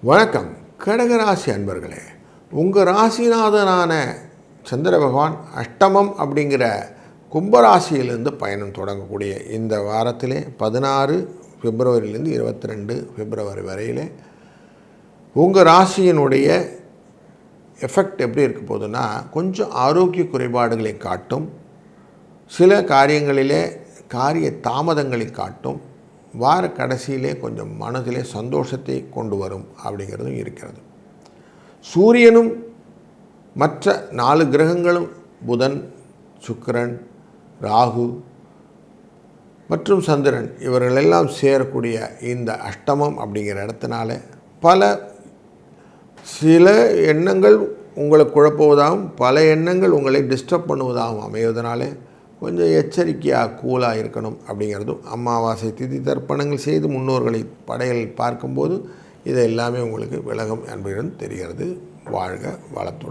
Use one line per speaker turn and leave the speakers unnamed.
வணக்கம் கடகராசி அன்பர்களே. உங்கள் ராசிநாதனான சந்திர பகவான் அஷ்டமம் அப்படிங்கிற கும்பராசியிலிருந்து பயணம் தொடங்கக்கூடிய இந்த வாரத்திலே 16 பிப்ரவரியிலேருந்து 22 பிப்ரவரி வரையிலே உங்கள் ராசியினுடைய எஃபெக்ட் எப்படி இருக்க போகுதுன்னா, கொஞ்சம் ஆரோக்கிய குறைபாடுகளை காட்டும், சில காரியங்களிலே காரிய தாமதங்களை காட்டும், வார கடைசியிலே கொஞ்சம் மனதிலே சந்தோஷத்தை கொண்டு வரும் அப்படிங்கிறதும் இருக்கிறது. சூரியனும் மற்ற 4 கிரகங்களும் புதன், சுக்கிரன், ராகு மற்றும் சந்திரன் இவர்களெல்லாம் சேரக்கூடிய இந்த அஷ்டமம் அப்படிங்கிற இடத்தினால சில எண்ணங்கள் உங்களை குழப்புவதாகவும் பல எண்ணங்கள் உங்களை டிஸ்டர்ப் பண்ணுவதாகவும் அமைவதனாலே கொஞ்சம் எச்சரிக்கையாக கூலாக இருக்கணும் அப்படிங்கிறதும், அமாவாசை திதி தர்ப்பணங்கள் செய்து முன்னோர்களை படையல் பார்க்கும்போது இதை எல்லாமே உங்களுக்கு விலகும் என்பதும் தெரிகிறது. வாழ்க வளத்துடன்.